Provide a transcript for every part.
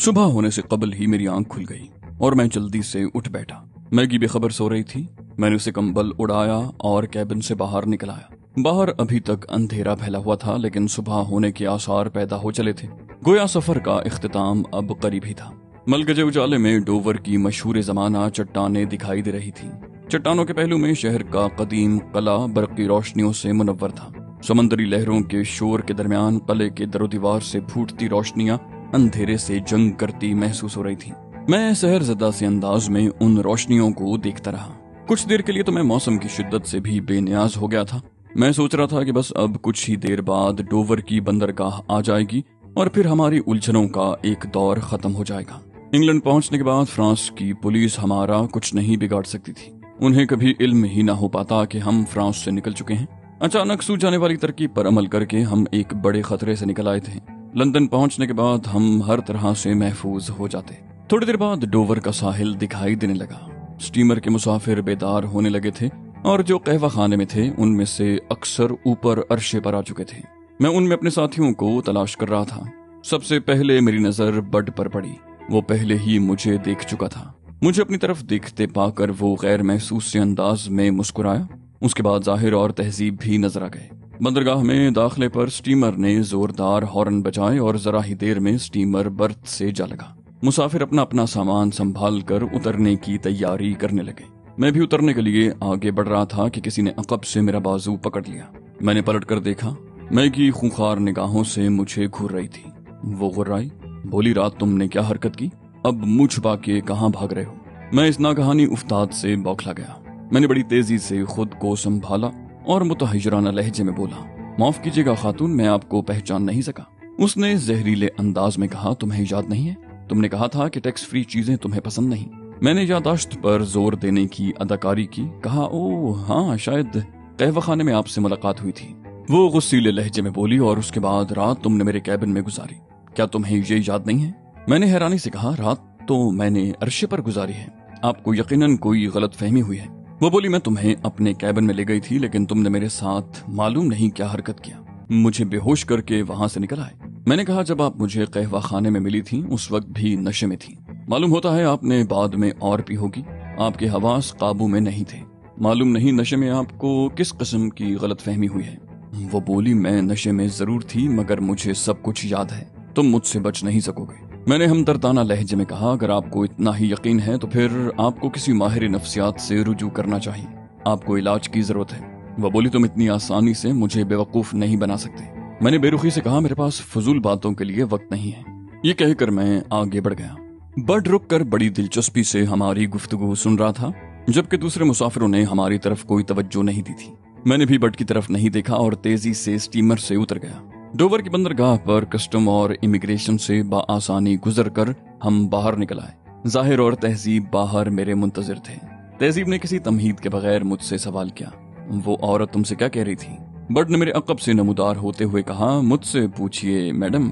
सुबह होने से कबल ही मेरी आंख खुल गई और मैं जल्दी से उठ बैठा। मैगी बेखबर सो रही थी। मैंने उसे कंबल उड़ाया और कैबिन से बाहर निकल आया। बाहर अभी तक अंधेरा फैला हुआ था, लेकिन सुबह होने के आसार पैदा हो चले थे। गोया सफर का इख्तिताम अब करीब ही था। मलगजे उजाले में डोवर की मशहूर जमाना चट्टानें दिखाई दे रही थी। चट्टानों के पहलू में शहर का कदीम कला बरकी रोशनियों से मुनव्वर था। समंदरी लहरों के शोर के दरमियान कले के दरोदीवार से फूटती रोशनियां अंधेरे से जंग करती महसूस हो रही थी। मैं सहरज़दा से अंदाज में उन रोशनियों को देखता रहा। कुछ देर के लिए तो मैं मौसम की शिद्दत से भी बेनियाज हो गया था। मैं सोच रहा था कि बस अब कुछ ही देर बाद डोवर की बंदरगाह आ जाएगी और फिर हमारी उलझनों का एक दौर खत्म हो जाएगा। इंग्लैंड पहुंचने के बाद फ्रांस की पुलिस हमारा कुछ नहीं बिगाड़ सकती थी। उन्हें कभी इल्म ही ना हो पाता कि हम फ्रांस से निकल चुके हैं। अचानक सूझ जाने वाली तरकीब पर अमल करके हम एक बड़े खतरे से निकल आए थे। लंदन पहुंचने के बाद हम हर तरह से महफूज हो जाते। थोड़ी देर बाद डोवर का साहिल दिखाई देने लगा। स्टीमर के मुसाफिर बेदार होने लगे थे और जो कहवा खाने में थे उनमें से अक्सर ऊपर अरशे पर आ चुके थे। मैं उनमें अपने साथियों को तलाश कर रहा था। सबसे पहले मेरी नजर बड पर पड़ी। वो पहले ही मुझे देख चुका था। मुझे अपनी तरफ देखते पाकर वो गैर महसूस से अंदाज में मुस्कुराया। उसके बाद जाहिर और तहजीब भी नजर आ गए। बंदरगाह में दाखिले पर स्टीमर ने जोरदार हॉर्न बजाए और जरा ही देर में स्टीमर बर्थ से जा लगा। मुसाफिर अपना अपना सामान संभाल कर उतरने की तैयारी करने लगे। मैं भी उतरने के लिए आगे बढ़ रहा था कि किसी ने अकब से मेरा बाजू पकड़ लिया। मैंने पलट कर देखा। मैगी खूंखार निगाहों से मुझे घूर रही थी। वो गुर्राई, बोली, रात तुमने क्या हरकत की? अब मुंह छुपा के कहाँ भाग रहे हो? मैं इस नागहानी उफ्ताद से बौखला गया। मैंने बड़ी तेजी से खुद को संभाला और मुतहज्जराना लहजे में बोला, माफ कीजिएगा खातून, मैं आपको पहचान नहीं सका। उसने जहरीले अंदाज में कहा, तुम्हें याद नहीं है? तुमने कहा था कि टैक्स फ्री चीजें तुम्हें पसंद नहीं। मैंने यादाश्त पर जोर देने की अदाकारी की। कहा, ओह हाँ, शायद कहवा खाने में आपसे मुलाकात हुई थी। वो गुस्सीले लहजे में बोली, और उसके बाद रात तुमने मेरे कैबिन में गुजारी, क्या तुम्हें ये याद नहीं है? मैंने हैरानी से कहा, रात तो मैंने अरशे पर गुजारी है, आपको यकीनन कोई गलत फहमी हुई है। वो बोली, मैं तुम्हें अपने कैबिन में ले गई थी, लेकिन तुमने मेरे साथ मालूम नहीं क्या हरकत किया, मुझे बेहोश करके वहां से निकल आए। मैंने कहा, जब आप मुझे कहवा खाने में मिली थी उस वक्त भी नशे में थी। मालूम होता है आपने बाद में और पी होगी। आपके हवास काबू में नहीं थे। मालूम नहीं नशे में आपको किस किस्म की गलत फहमी हुई है। वो बोली, मैं नशे में जरूर थी, मगर मुझे सब कुछ याद है। तुम मुझसे बच नहीं सकोगे। मैंने हमदर्दाना लहजे में कहा, अगर आपको इतना ही यकीन है तो फिर आपको किसी माहिर नफ्सियात से रुजू करना चाहिए। आपको इलाज की जरूरत है। वो बोली, तुम इतनी आसानी से मुझे बेवकूफ नहीं बना सकते। मैंने बेरुखी से कहा, मेरे पास फजूल बातों के लिए वक्त नहीं है। ये कहकर मैं आगे बढ़ गया। बड रुक कर बड़ी दिलचस्पी से हमारी गुफ्तगू सुन रहा था, जबकि दूसरे मुसाफिरों ने हमारी तरफ कोई तवज्जो नहीं दी थी। मैंने भी बड की तरफ नहीं देखा और तेजी से स्टीमर से उतर गया। डोवर की बंदरगाह पर कस्टम और इमिग्रेशन से बाआसानी गुजर कर हम बाहर निकल आए। जाहिर और तहजीब बाहर मेरे मुंतजिर थे। तहजीब ने किसी तमहीद के बगैर मुझसे सवाल किया, वो औरत तुमसे क्या कह रही थी? बड ने मेरे अकब से नमूदार होते हुए कहा, मुझसे पूछिए मैडम,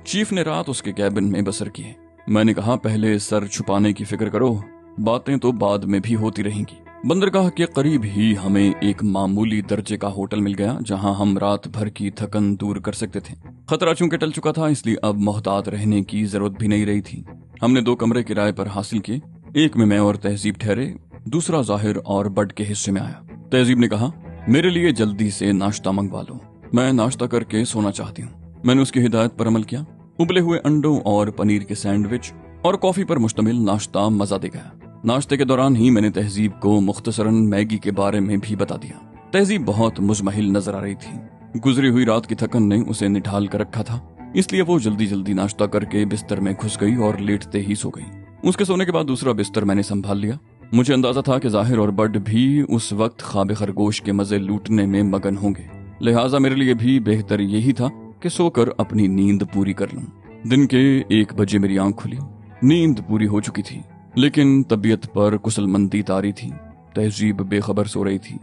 चीफ ने रात उसके कैबिन में बसर की है। मैंने कहा, पहले सर छुपाने की फिक्र करो, बातें तो बाद में भी होती रहेंगी। बंदरगाह के करीब ही हमें एक मामूली दर्जे का होटल मिल गया, जहां हम रात भर की थकन दूर कर सकते थे। खतरा चूंकि टल चुका था, इसलिए अब मोहतात रहने की जरूरत भी नहीं रही थी। हमने 2 कमरे किराए पर हासिल किए। एक में मैं और तहजीब ठहरे, दूसरा जाहिर और बड के हिस्से में आया। तहजीब ने कहा, मेरे लिए जल्दी से नाश्ता मंगवा लो, मैं नाश्ता करके सोना चाहती हूँ। मैंने उसकी हिदायत पर अमल किया। उबले हुए अंडों और पनीर के सैंडविच और कॉफी पर मुश्तमिल नाश्ता मजा दे गया। नाश्ते के दौरान ही मैंने तहजीब को मुख्तसरन मैगी के बारे में भी बता दिया। तहजीब बहुत मुजमहिल नजर आ रही थी। गुजरी हुई रात की थकन ने उसे निठाल कर रखा था, इसलिए वो जल्दी जल्दी नाश्ता करके बिस्तर में घुस गई और लेटते ही सो गई। उसके सोने के बाद दूसरा बिस्तर मैंने संभाल लिया। मुझे अंदाजा था कि जाहिर और बड भी उस वक्त ख्वाब खरगोश के मजे लूटने में मगन होंगे, लिहाजा मेरे लिए भी बेहतर यही था कि सोकर अपनी नींद पूरी कर लूं। दिन के 1 बजे मेरी आंख खुली। नींद पूरी हो चुकी थी, लेकिन तबीयत पर कुशलमंदी तारी थी। तहजीब बेखबर सो रही थी।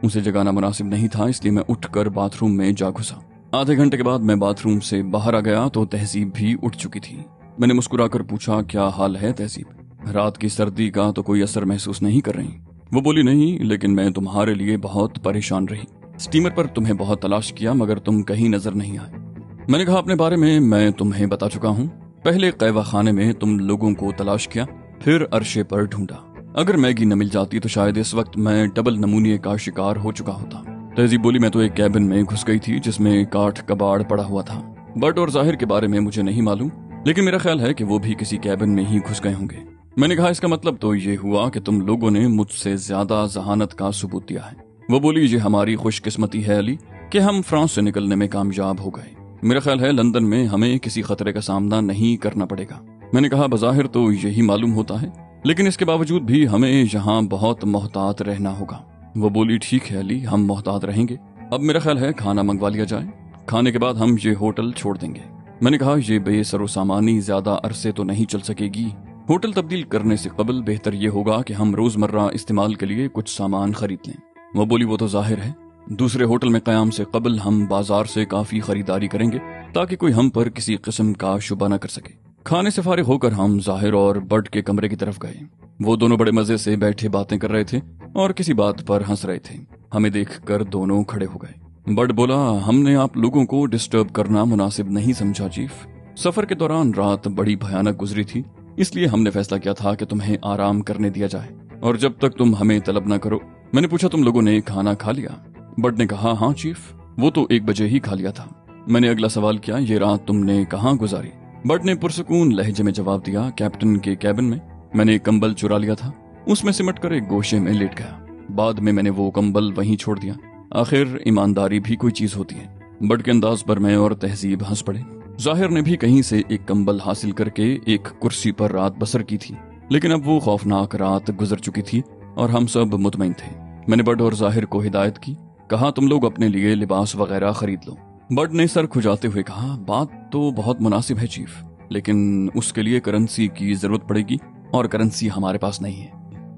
उसे जगाना मुनासिब नहीं था, इसलिए मैं उठकर बाथरूम में जा घुसा। आधे घंटे के बाद मैं बाथरूम से बाहर आ गया तो तहजीब भी उठ चुकी थी। मैंने मुस्कुराकर पूछा, क्या हाल है तहजीब? रात की सर्दी का तो कोई असर महसूस नहीं कर रही? वो बोली, नहीं, लेकिन मैं तुम्हारे लिए बहुत परेशान रही। स्टीमर पर तुम्हें बहुत तलाश किया, मगर तुम कहीं नजर नहीं आए। मैंने कहा, अपने बारे में मैं तुम्हें बता चुका हूँ। पहले कहवा खाने में तुम लोगों को तलाश किया, फिर अरशे पर ढूंढा। अगर मैगी न मिल जाती तो शायद इस वक्त मैं डबल नमूनिए का शिकार हो चुका होता। तहजीब बोली, मैं तो एक कैबिन में घुस गई थी जिसमें काठ कबाड़ पड़ा हुआ था। बट और जाहिर के बारे में मुझे नहीं मालूम, लेकिन मेरा ख्याल है कि वो भी किसी कैबिन में ही घुस गए होंगे। मैंने कहा, इसका मतलब तो ये हुआ कि तुम लोगों ने मुझसे ज्यादा जहानत का सबूत दिया है। वो बोली, ये हमारी खुशकिस्मती है अली कि हम फ्रांस से निकलने में कामयाब हो गए। मेरा ख्याल है लंदन में हमें किसी खतरे का सामना नहीं करना पड़ेगा। मैंने कहा, बज़ाहिर तो यही मालूम होता है, लेकिन इसके बावजूद भी हमें यहाँ बहुत मोहतात रहना होगा। वो बोली, ठीक है अली, हम मोहतात रहेंगे। अब मेरा ख्याल है खाना मंगवा लिया जाए, खाने के बाद हम ये होटल छोड़ देंगे। मैंने कहा, ये बेसरो सामानी ज्यादा अरसे तो नहीं चल सकेगी। होटल तब्दील करने से कबल बेहतर ये होगा कि हम रोजमर्रा इस्तेमाल के लिए कुछ सामान खरीद लें। वो बोली, वो तो जाहिर है, दूसरे होटल में क़याम से कबल हम बाजार से काफी खरीदारी करेंगे ताकि कोई हम पर किसी किस्म का शुबा न कर सके। खाने से फारिग होकर हम जाहिर और बट के कमरे की तरफ गए। वो दोनों बड़े मजे से बैठे बातें कर रहे थे और किसी बात पर हंस रहे थे। हमें देखकर दोनों खड़े हो गए। बट बोला, हमने आप लोगों को डिस्टर्ब करना मुनासिब नहीं समझा चीफ। सफर के दौरान रात बड़ी भयानक गुजरी थी, इसलिए हमने फैसला किया था कि तुम्हें आराम करने दिया जाए और जब तक तुम हमें तलब न करो। मैंने पूछा, तुम लोगों ने खाना खा लिया? बट ने कहा, हाँ चीफ, वो तो 1 बजे ही खा लिया था। मैंने अगला सवाल किया, ये रात तुमने कहाँ गुजारी? बट ने पुरसकून लहजे में जवाब दिया, कैप्टन के कैबिन में। मैंने कंबल चुरा लिया था, उसमें सिमट कर एक गोशे में लेट गया। बाद में मैंने वो कंबल वहीं छोड़ दिया। आखिर ईमानदारी भी कोई चीज होती है। बट के अंदाज पर मैं और तहजीब हंस पड़े। जाहिर ने भी कहीं से एक कंबल हासिल करके एक कुर्सी पर रात बसर की थी, लेकिन अब वो खौफनाक रात गुजर चुकी थी और हम सब मुतमईन थे। मैंने बट और जाहिर को हिदायत की, कहा, तुम लोग अपने लिए लिबास वगैरह खरीद लो। बट ने सर खुजाते हुए कहा, बात तो बहुत मुनासिब है चीफ, लेकिन उसके लिए करेंसी की जरूरत पड़ेगी और करेंसी हमारे पास नहीं है।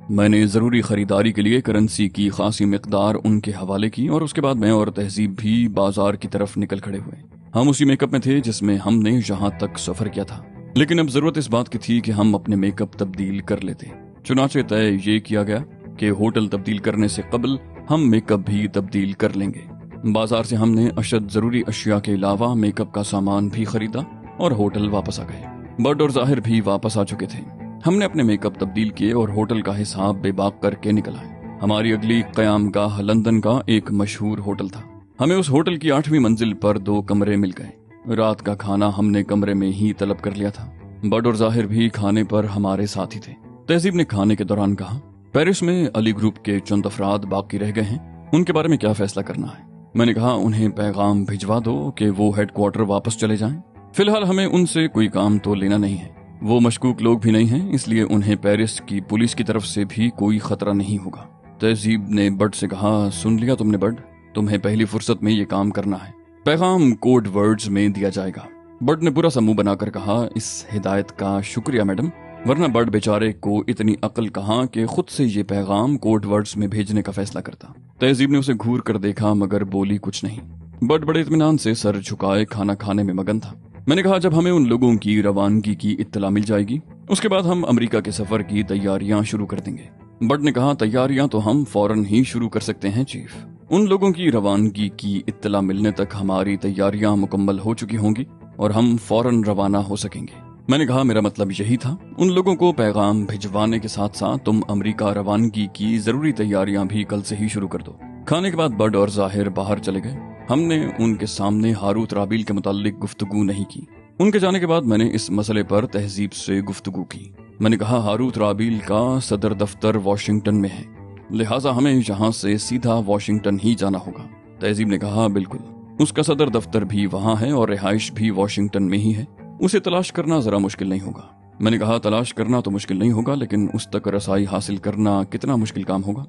मैंने जरूरी खरीदारी के लिए करेंसी की खासी मिकदार उनके हवाले की और उसके बाद मैं और तहजीब भी बाजार की तरफ निकल खड़े हुए। हम उसी मेकअप में थे जिसमें हमने यहाँ तक सफर किया था, लेकिन अब जरूरत इस बात की थी कि हम अपने मेकअप तब्दील कर लेते। चुनाचे तय ये किया गया कि होटल तब्दील करने से कबल हम मेकअप भी तब्दील कर लेंगे। बाजार से हमने अशद जरूरी अशिया के अलावा मेकअप का सामान भी खरीदा और होटल वापस आ गए। बट और जाहिर भी वापस आ चुके थे। हमने अपने मेकअप तब्दील किए और होटल का हिसाब बेबाक करके निकल आए। हमारी अगली क़यामगाह लंदन का एक मशहूर होटल था। हमें उस होटल की 8वीं मंजिल पर 2 कमरे मिल गए। रात का खाना हमने कमरे में ही तलब कर लिया था। बट और जाहिर भी खाने पर हमारे साथ ही थे। तहजीब ने खाने के दौरान कहा, पेरिस में अली ग्रुप के चंद अफराद बाकी रह गए हैं, उनके बारे में क्या फैसला करना है? मैंने कहा, उन्हें पैगाम भिजवा दो कि वो हेडक्वार्टर वापस चले जाएं। फिलहाल हमें उनसे कोई काम तो लेना नहीं है। वो मशकूक लोग भी नहीं हैं, इसलिए उन्हें पेरिस की पुलिस की तरफ से भी कोई खतरा नहीं होगा। तहजीब ने बट से कहा, सुन लिया तुमने बट, तुम्हें पहली फुर्सत में ये काम करना है। पैगाम कोड वर्ड्स में दिया जाएगा। बट ने बुरा सा मुंह बनाकर कहा, इस हिदायत का शुक्रिया मैडम, वरना बट बेचारे को इतनी अक्ल कहाँ कि खुद से ये पैगाम कोड वर्ड्स में भेजने का फैसला करता। तहजीब ने उसे घूर कर देखा मगर बोली कुछ नहीं। बट बड़े इत्मीनान से सर झुकाए खाना खाने में मगन था। मैंने कहा, जब हमें उन लोगों की रवानगी की इत्तला मिल जाएगी उसके बाद हम अमेरिका के सफर की तैयारियां शुरू कर देंगे। बट ने कहा, तैयारियां तो हम फौरन ही शुरू कर सकते हैं चीफ। उन लोगों की रवानगी की इत्तला मिलने तक हमारी तैयारियां मुकम्मल हो चुकी होंगी और हम फौरन रवाना हो सकेंगे। मैंने कहा, मेरा मतलब यही था, उन लोगों को पैगाम भिजवाने के साथ साथ तुम अमेरिका रवानगी की जरूरी तैयारियां भी कल से ही शुरू कर दो। खाने के बाद बट और जाहिर बाहर चले गए। हमने उनके सामने हारूत राबील के मुताल्लिक गुफ्तगू नहीं की। उनके जाने के बाद मैंने इस मसले पर तहजीब से गुफ्तगू की। मैंने कहा, हारूत राबील का सदर दफ्तर वॉशिंगटन में है, लिहाजा हमें यहाँ से सीधा वॉशिंगटन ही जाना होगा। तहजीब ने कहा, बिल्कुल, उसका सदर दफ्तर भी वहाँ है और रिहाइश भी वॉशिंगटन में ही है। उसे तलाश करना जरा मुश्किल नहीं होगा। मैंने कहा, तलाश करना तो मुश्किल नहीं होगा, लेकिन उस तक रसाई हासिल करना कितना मुश्किल काम होगा?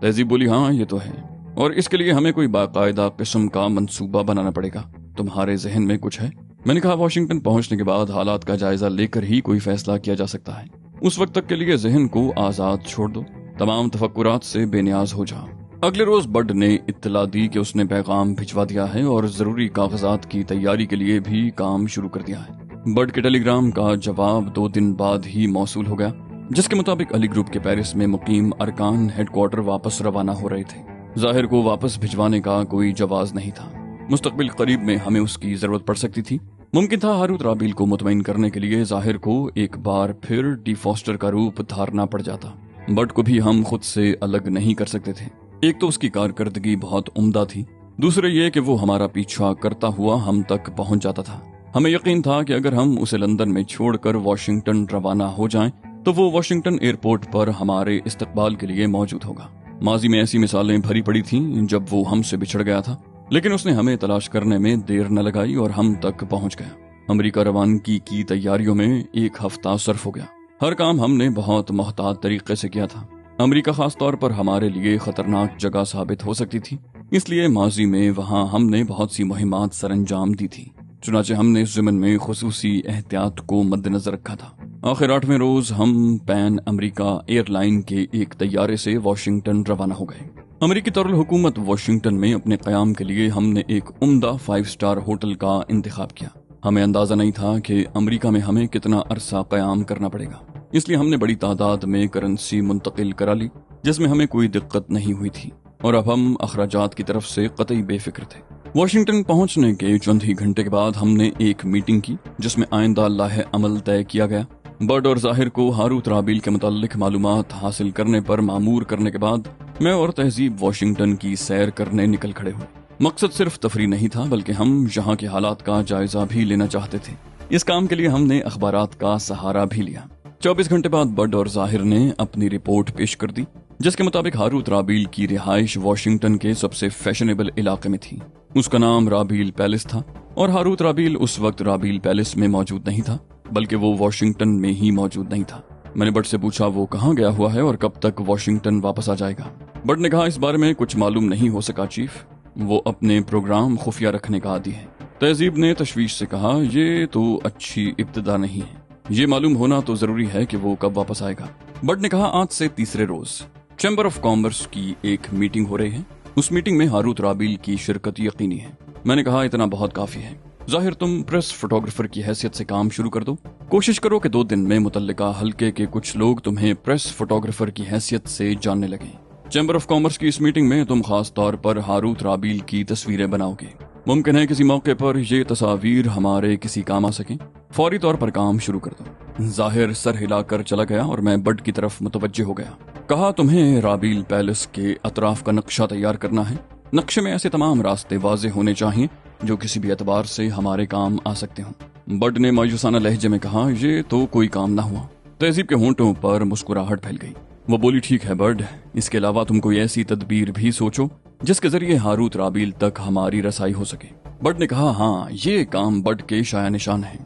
तहजीब बोली, हाँ ये तो है, और इसके लिए हमें कोई बाकायदा किस्म का मंसूबा बनाना पड़ेगा। तुम्हारे जहन में कुछ है? मैंने कहा, वॉशिंगटन पहुंचने के बाद हालात का जायजा लेकर ही कोई फैसला किया जा सकता है। उस वक्त तक के लिए जहन को आजाद छोड़ दो, तमाम तफक्कुरात से बेनियाज हो जाओ। अगले रोज बट ने इत्तला दी कि उसने पैगाम भिजवा दिया है और जरूरी कागजात की तैयारी के लिए भी काम शुरू कर दिया है। बट के टेलीग्राम का जवाब 2 दिन बाद ही मौसूल हो गया, जिसके मुताबिक अली ग्रुप के पेरिस में मुकीम अरकान हेडक्वार्टर वापस रवाना हो रहे थे। जाहिर को वापस भिजवाने का कोई जवाज नहीं था। मुस्तकबिल करीब में हमें उसकी जरूरत पड़ सकती थी, मुमकिन था हारूत राबील को मुतमईन करने के लिए ज़ाहिर को एक बार फिर डी फॉस्टर का रूप धारना पड़ जाता। बट को भी हम खुद से अलग नहीं कर सकते थे। एक तो उसकी कारकर्दगी बहुत उम्दा थी, दूसरे ये कि वो हमारा पीछा करता हुआ हम तक पहुंच जाता था। हमें यकीन था कि अगर हम उसे लंदन में छोड़कर वॉशिंगटन रवाना हो जाएं, तो वो वॉशिंगटन एयरपोर्ट पर हमारे इस्तकबाल के लिए मौजूद होगा। माजी में ऐसी मिसालें भरी पड़ी थीं जब वो हमसे बिछड़ गया था, लेकिन उसने हमें तलाश करने में देर न लगाई और हम तक पहुंच गया। अमेरिका रवानगी की तैयारियों में एक हफ्ता सर्फ हो गया। हर काम हमने बहुत मोहतात तरीके से किया था। अमेरिका खास तौर पर हमारे लिए खतरनाक जगह साबित हो सकती थी, इसलिए माजी में वहां हमने बहुत सी मुहिमात सरअंजाम दी थी। चुनाचे हमने इस ज़िमन में खुसूसी एहतियात को मद्देनजर रखा था। आखिर 8वें रोज हम पैन अमेरिका एयरलाइन के एक तैयारे से वॉशिंगटन रवाना हो गए। अमेरिकी तौर हुकूमत वॉशिंगटन में अपने क़याम के लिए हमने एक उम्दा 5 स्टार होटल का इंतखाब किया। हमें अंदाजा नहीं था कि अमेरिका में हमें कितना अरसा क़याम करना पड़ेगा, इसलिए हमने बड़ी तादाद में करेंसी मुंतकिल करा ली, जिसमें हमें कोई दिक्कत नहीं हुई थी और अब हम अखराजात की तरफ से कतई बेफिक्र थे। वॉशिंगटन पहुंचने के चंद ही घंटे के बाद हमने एक मीटिंग की जिसमें आइंदा लाहे अमल तय किया गया। बड और ज़ाहिर को हारूत राबील के मुताल्लिक मालूमात हासिल करने पर मामूर करने के बाद मैं और तहजीब वॉशिंगटन की सैर करने निकल खड़े हुए। मकसद सिर्फ तफरी नहीं था, बल्कि हम यहाँ के हालात का जायजा भी लेना चाहते थे। इस काम के लिए हमने अखबारात का सहारा भी लिया। 24 घंटे बाद बड और ज़ाहिर ने अपनी रिपोर्ट पेश कर दी, जिसके मुताबिक हारूत राबील की रिहाइश वॉशिंगटन के सबसे फैशनेबल इलाके में थी। उसका नाम राबील पैलेस था और हारूत राबील उस वक्त राबील पैलेस में मौजूद नहीं था, बल्कि वो वॉशिंगटन में ही मौजूद नहीं था। मैंने बट से पूछा वो कहाँ गया हुआ है और कब तक वॉशिंगटन वापस आ जाएगा। बट ने कहा इस बारे में कुछ मालूम नहीं हो सका चीफ, वो अपने प्रोग्राम खुफिया रखने का आदी है। तहजीब ने तशवीश से कहा ये तो अच्छी इब्तिदा नहीं है, ये मालूम होना तो जरूरी है कि वो कब वापस आएगा। बट ने कहा आज से तीसरे रोज चैम्बर ऑफ कॉमर्स की एक मीटिंग हो रही है, उस मीटिंग में हारूत राबील की शिरकत यकीनी है। मैंने कहा इतना बहुत काफी है, ज़ाहिर तुम प्रेस फोटोग्राफर की हैसियत से काम शुरू कर दो। कोशिश करो कि 2 दिन में मुतल्लिका हल्के के कुछ लोग तुम्हें प्रेस फोटोग्राफर की हैसियत से जानने लगे। चैम्बर ऑफ कॉमर्स की इस मीटिंग में तुम खास तौर पर हारूत राबील की तस्वीरें बनाओगे। मुमकिन है किसी मौके पर ये तस्वीर हमारे किसी काम आ सके। फौरी तौर पर काम शुरू कर दो। ज़ाहिर सर हिलाकर चला गया और मैं बड की तरफ मुतवज्जे हो गया। कहा तुम्हें राबील पैलेस के अतराफ का नक्शा तैयार करना है। नक्शे में ऐसे तमाम रास्ते वाजे होने चाहिए जो किसी भी एतबार से हमारे काम आ सकते हों। बड ने मायूसाना लहजे में कहा ये तो कोई काम ना हुआ। तहजीब के होंठों पर मुस्कुराहट फैल गई। वो बोली ठीक है बड, इसके अलावा तुम कोई ऐसी तदबीर भी सोचो जिसके जरिए हारूत राबील तक हमारी रसाई हो सके। बड ने कहा हाँ, ये काम बड के शाया निशान है।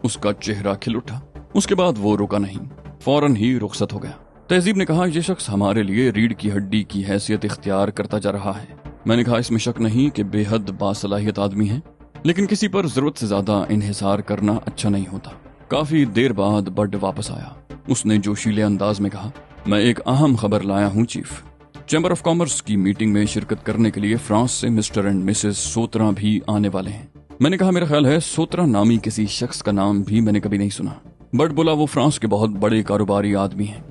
उसका चेहरा खिल उठा। उसके बाद वो रुका नहीं, फौरन ही रुखसत हो गया। तहजीब ने कहा यह शख्स हमारे लिए रीढ़ की हड्डी की हैसियत इख्तियार करता जा रहा है। मैंने कहा इसमें शक नहीं कि बेहद बासलाहियत आदमी है, लेकिन किसी पर जरूरत से ज्यादा इन्हिसार करना अच्छा नहीं होता। काफी देर बाद बड वापस आया। उसने जोशीले अंदाज में कहा मैं एक अहम खबर लाया हूँ चीफ। चैम्बर ऑफ कॉमर्स की मीटिंग में शिरकत करने के लिए फ्रांस से मिस्टर एंड मिसेस सोत्रा भी आने वाले हैं। मैंने कहा मेरा ख्याल है सोत्रा नामी किसी शख्स का नाम भी मैंने कभी नहीं सुना। बट बोला वो फ्रांस के बहुत बड़े कारोबारी आदमी हैं।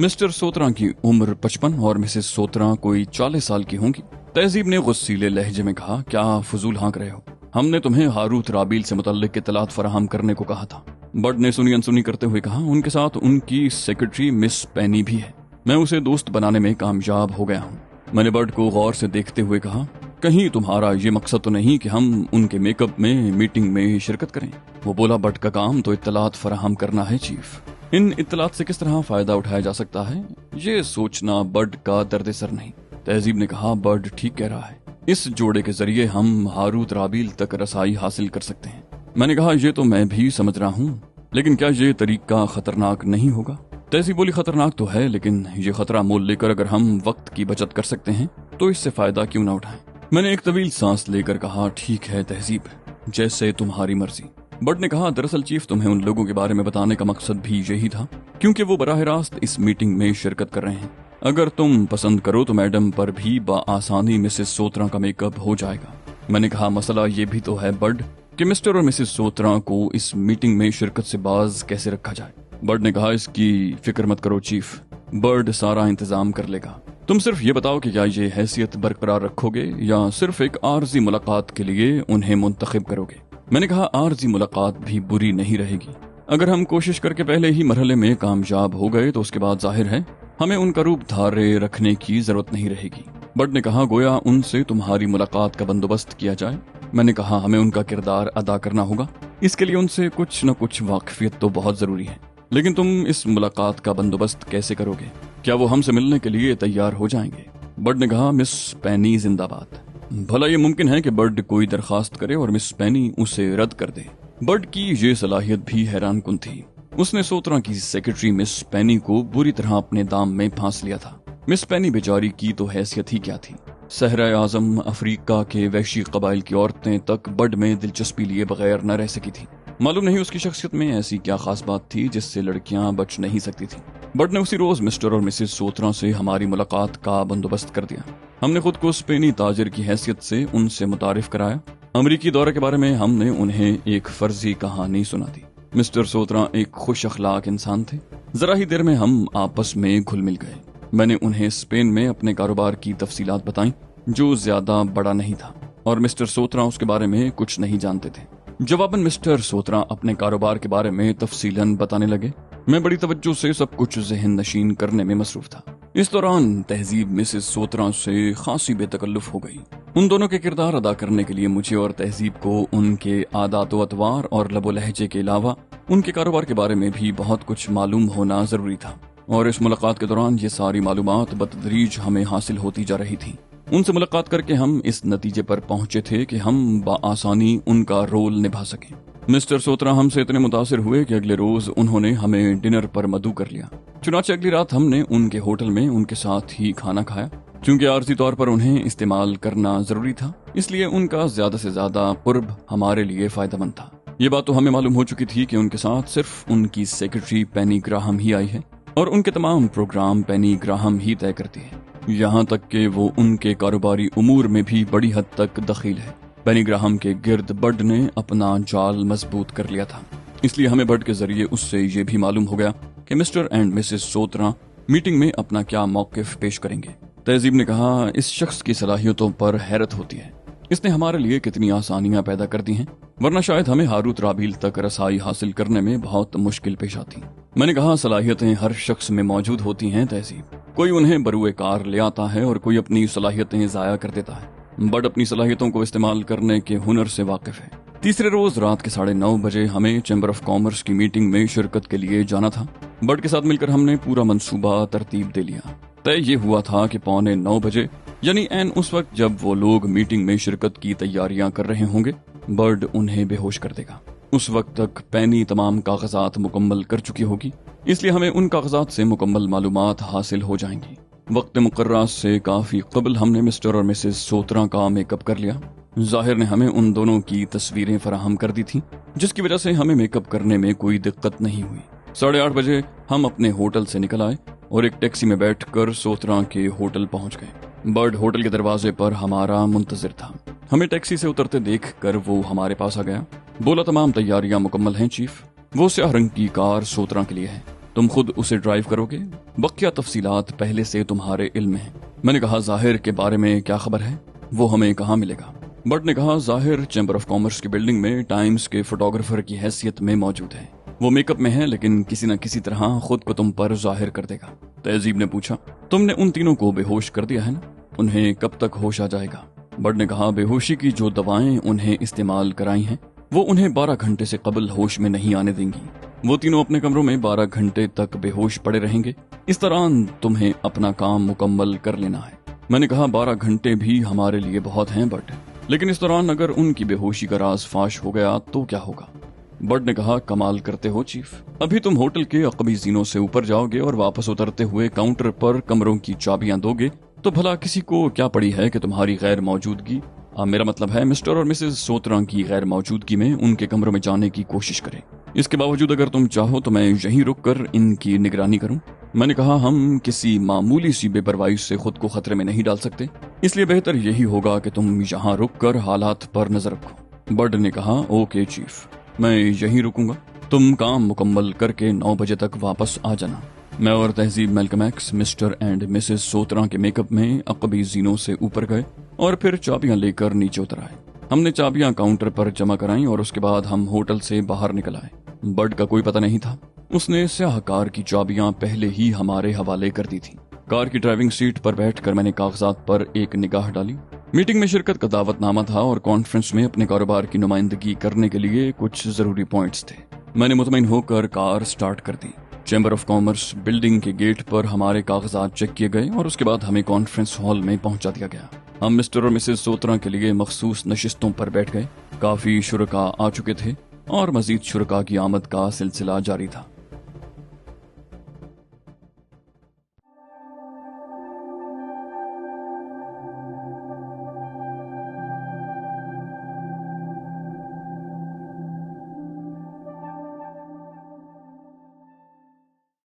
मिस्टर सोत्रा की उम्र 55 और मिसेस सोत्रा कोई 40 साल की होंगी। तहजीब ने गुस्सीले लहजे में कहा क्या फजूल हाँक रहे हो, हमने तुम्हें हारूत राबील से मुतल्लिक इत्तलात फराहम करने को कहा था। बट ने सुनी अनसुनी करते हुए कहा उनके साथ उनकी सेक्रेटरी मिस पेनी भी है। मैं उसे दोस्त बनाने में कामयाब हो गया हूँ। मैंने बट को गौर से देखते हुए कहा कहीं तुम्हारा ये मकसद तो नहीं कि हम उनके मेकअप में मीटिंग में शिरकत करें। वो बोला बट का काम तो इत्तलात फराहम करना है चीफ। इन इत्तलात से किस तरह फायदा उठाया जा सकता है ये सोचना बड का दर्द सर नहीं। तहजीब ने कहा बड ठीक कह रहा है, इस जोड़े के जरिए हम हारूत राबील तक रसाई हासिल कर सकते हैं। मैंने कहा ये तो मैं भी समझ रहा हूँ, लेकिन क्या ये तरीका खतरनाक नहीं होगा। तहजीब बोली खतरनाक तो है, लेकिन ये खतरा मोल लेकर अगर हम वक्त की बचत कर सकते हैं तो इससे फायदा क्यों ना उठाएं। मैंने एक तवील सांस लेकर कहा ठीक है तहजीब, जैसे तुम्हारी मर्जी। बट ने कहा दरअसल चीफ तुम्हें उन लोगों के बारे में बताने का मकसद भी यही था क्योंकि वो बराह रास्त इस मीटिंग में शिरकत कर रहे हैं। अगर तुम पसंद करो तो मैडम पर भी बआसानी मिसेस सोत्रा का मेकअप हो जाएगा। मैंने कहा मसला ये भी तो है बड कि मिस्टर और मिसेस सोत्रा को इस मीटिंग में शिरकत से बाज कैसे रखा जाए। बर्ड ने कहा इसकी फिक्र मत करो चीफ, बर्ड सारा इंतजाम कर लेगा। तुम सिर्फ ये बताओ कि क्या ये हैसियत बरकरार रखोगे या सिर्फ एक आर्जी मुलाकात के लिए उन्हें मुंतखब करोगे। میں نے کہا عارضی ملاقات بھی بری نہیں رہے گی، اگر ہم کوشش کر کے پہلے ہی مرحلے میں کامیاب ہو گئے تو اس کے بعد ظاہر ہے ہمیں ان کا روپ دھارے رکھنے کی ضرورت نہیں رہے گی۔ بٹ نے کہا گویا ان سے تمہاری ملاقات کا بندوبست کیا جائے۔ میں نے کہا ہمیں ان کا کردار ادا کرنا ہوگا، اس کے لیے ان سے کچھ نہ کچھ واقفیت تو بہت ضروری ہے، لیکن تم اس ملاقات کا بندوبست کیسے کرو گے؟ کیا وہ ہم سے ملنے کے لیے تیار ہو جائیں گے؟ برڈ نے کہا مس پینی زندہ باد۔ بھلا یہ ممکن ہے کہ برڈ کوئی درخواست کرے اور مس پینی اسے رد کر دے؟ برڈ کی یہ صلاحیت بھی حیران کن تھی۔ اس نے سوترا کی سیکرٹری مس پینی کو بری طرح اپنے دام میں پھانس لیا تھا۔ مس پینی بیچاری کی تو حیثیت ہی کیا تھی، صحرائے اعظم افریقہ کے وحشی قبائل کی عورتیں تک برڈ میں دلچسپی لیے بغیر نہ رہ سکی تھی۔ معلوم نہیں اس کی شخصیت میں ایسی کیا خاص بات تھی جس سے لڑکیاں بچ نہیں سکتی تھیں۔ برڈ نے اسی روز مسٹر اور مسز سوترا سے ہماری ملاقات کا بندوبست کر دیا۔ ہم نے خود کو اسپینی تاجر کی حیثیت سے ان سے متعارف کرایا۔ امریکی دورے کے بارے میں ہم نے انہیں ایک فرضی کہانی سنا دی۔ مسٹر سوترا ایک خوش اخلاق انسان تھے۔ ذرا ہی دیر میں ہم آپس میں گھل مل گئے۔ میں نے انہیں اسپین میں اپنے کاروبار کی تفصیلات بتائیں جو زیادہ بڑا نہیں تھا، اور مسٹر سوترا اس کے بارے میں کچھ نہیں جانتے تھے۔ جواباً مسٹر سوترا اپنے کاروبار کے بارے میں تفصیلاً بتانے لگے۔ میں بڑی توجہ سے سب کچھ ذہن نشین کرنے میں مصروف تھا۔ اس دوران تہذیب مسز سوترا سے خاصی بے تکلف ہو گئی۔ ان دونوں کے کردار ادا کرنے کے لیے مجھے اور تہذیب کو ان کے عادات و اطوار اور لب و لہجے کے علاوہ ان کے کاروبار کے بارے میں بھی بہت کچھ معلوم ہونا ضروری تھا، اور اس ملاقات کے دوران یہ ساری معلومات بتدریج ہمیں حاصل ہوتی جا رہی تھیں۔ ان سے ملاقات کر کے ہم اس نتیجے پر پہنچے تھے کہ ہم بآسانی ان کا رول نبھا سکیں۔ مسٹر سوترا ہم سے اتنے متاثر ہوئے کہ اگلے روز انہوں نے ہمیں ڈنر پر مدعو کر لیا۔ چنانچہ اگلی رات ہم نے ان کے ہوٹل میں ان کے ساتھ ہی کھانا کھایا۔ چونکہ عارضی طور پر انہیں استعمال کرنا ضروری تھا، اس لیے ان کا زیادہ سے زیادہ قرب ہمارے لیے فائدہ مند تھا۔ یہ بات تو ہمیں معلوم ہو چکی تھی کہ ان کے ساتھ صرف ان کی سیکرٹری پینی گراہم ہی آئی ہے، اور ان کے تمام پروگرام پینی گراہم ہی طے کرتی ہے، یہاں تک کہ وہ ان کے کاروباری امور میں بھی بڑی حد تک دخیل ہے۔ پینی گراہم کے گرد برڈ نے اپنا جال مضبوط کر لیا تھا، اس لیے ہمیں برڈ کے ذریعے اس سے یہ بھی معلوم ہو گیا کہ mister and Mrs Sutra meeting میں اپنا کیا موقف پیش کریں گے۔ تہذیب نے کہا اس شخص کی صلاحیتوں پر حیرت ہوتی ہے، اس نے ہمارے لیے کتنی آسانیاں پیدا کر دی ہیں، ورنہ شاید ہمیں ہاروت رابیل تک رسائی حاصل کرنے میں بہت مشکل پیش آتی۔ میں نے کہا صلاحیتیں ہر شخص میں موجود ہوتی ہیں تہذیب، کوئی انہیں بروئے کار لے آتا ہے اور کوئی اپنی صلاحیتیں ضائع کر دیتا ہے۔ برڈ اپنی صلاحیتوں کو استعمال کرنے کے ہنر سے واقف ہے۔ تیسرے روز رات کے 9:30 بجے ہمیں چیمبر آف کامرس کی میٹنگ میں شرکت کے لیے جانا تھا۔ برڈ کے ساتھ مل کر ہم نے پورا منصوبہ ترتیب دے لیا۔ طے یہ ہوا تھا کہ 8:45 بجے، یعنی عین اس وقت جب وہ لوگ میٹنگ میں شرکت کی تیاریاں کر رہے ہوں گے، برڈ انہیں بے ہوش کر دے گا۔ اس وقت تک پینی تمام کاغذات مکمل کر چکی ہوگی، اس لیے ہمیں ان کاغذات سے مکمل معلومات حاصل ہو جائیں گی۔ وقت مقررہ سے کافی قبل ہم نے مسٹر اور مسز سوترا کا میک اپ کر لیا۔ ظاہر نے ہمیں ان دونوں کی تصویریں فراہم کر دی تھیں، جس کی وجہ سے ہمیں میک اپ کرنے میں کوئی دقت نہیں ہوئی۔ 8:30 بجے ہم اپنے ہوٹل سے نکل آئے اور ایک ٹیکسی میں بیٹھ کر سوترا کے ہوٹل پہنچ گئے۔ برڈ ہوٹل کے دروازے پر ہمارا منتظر تھا۔ ہمیں ٹیکسی سے اترتے دیکھ کر وہ ہمارے پاس آ گیا۔ بولا تمام تیاریاں مکمل ہیں چیف، وہ سیاہ رنگ کی کار سوترا کے لیے ہے، تم خود اسے ڈرائیو کرو گے، بقیہ تفصیلات پہلے سے تمہارے علم میں ہیں۔ میں نے کہا ظاہر کے بارے میں کیا خبر ہے، وہ ہمیں کہاں ملے گا؟ برڈ نے کہا ظاہر چیمبر آف کامرس کی بلڈنگ میں ٹائمز کے فوٹوگرافر کی حیثیت میں موجود ہے، وہ میک اپ میں ہے لیکن کسی نہ کسی طرح خود کو تم پر ظاہر کر دے گا۔ تہذیب نے پوچھا تم نے ان تینوں کو بے ہوش کر دیا ہے نا، انہیں کب تک ہوش آ جائے گا؟ برڈ نے کہا بے ہوشی کی جو دوائیں انہیں استعمال کرائی ہیں وہ انہیں 12 گھنٹے سے قبل ہوش میں نہیں آنے دیں گی۔ وہ تینوں اپنے کمروں میں 12 گھنٹے تک بے ہوش پڑے رہیں گے، اس دوران تمہیں اپنا کام مکمل کر لینا ہے۔ میں نے کہا 12 گھنٹے بھی ہمارے لیے بہت ہیں برڈ، لیکن اس دوران اگر ان کی بے ہوشی کا راز فاش ہو گیا تو کیا ہوگا؟ برڈ نے کہا کمال کرتے ہو چیف، ابھی تم ہوٹل کے عقبی زینوں سے اوپر جاؤ گے اور واپس اترتے ہوئے کاؤنٹر پر کمروں کی چابیاں دو گے تو بھلا کسی کو کیا پڑی ہے کہ تمہاری غیر موجودگی، میرا مطلب ہے مسٹر اور مسز سوترا کی غیر موجودگی میں ان کے کمروں میں جانے کی کوشش کریں۔ اس کے باوجود اگر تم چاہو تو میں یہیں رک کر ان کی نگرانی کروں۔ میں نے کہا ہم کسی معمولی سی بے پرواہی سے خود کو خطرے میں نہیں ڈال سکتے، اس لیے بہتر یہی ہوگا کہ تم یہاں رک کر حالات پر نظر رکھو۔ برڈ نے کہا اوکے چیف، میں یہیں رکوں گا، تم کام مکمل کر کے 9 بجے تک واپس آ جانا۔ میں اور تہذیب Malcolm X Mr and Mrs سوترا کے میک اپ میں عقبی زینوں سے اوپر گئے اور پھر چابیاں لے کر نیچے اتر آئے۔ हमने चाबियां काउंटर पर जमा कराई और उसके बाद हम होटल से बाहर निकल आए। बर्ड का कोई पता नहीं था। उसने स्याह कार की चाबियां पहले ही हमारे हवाले कर दी थी। कार की ड्राइविंग सीट पर बैठकर मैंने कागजात पर एक निगाह डाली। मीटिंग में शिरकत का दावतनामा था और कॉन्फ्रेंस में अपने कारोबार की नुमाइंदगी करने के लिए कुछ जरूरी पॉइंट्स थे। मैंने मुतमईन होकर कार स्टार्ट कर दी। चैम्बर ऑफ कॉमर्स बिल्डिंग के गेट पर हमारे कागजात चेक किए गए और उसके बाद हमें कॉन्फ्रेंस हॉल में पहुंचा दिया गया। हम मिस्टर और मिसेस सोत्रा के लिए मखसूस नशिस्तों पर बैठ गए। काफी शुरका आ चुके थे और मजीद शुरका की आमद का सिलसिला जारी था।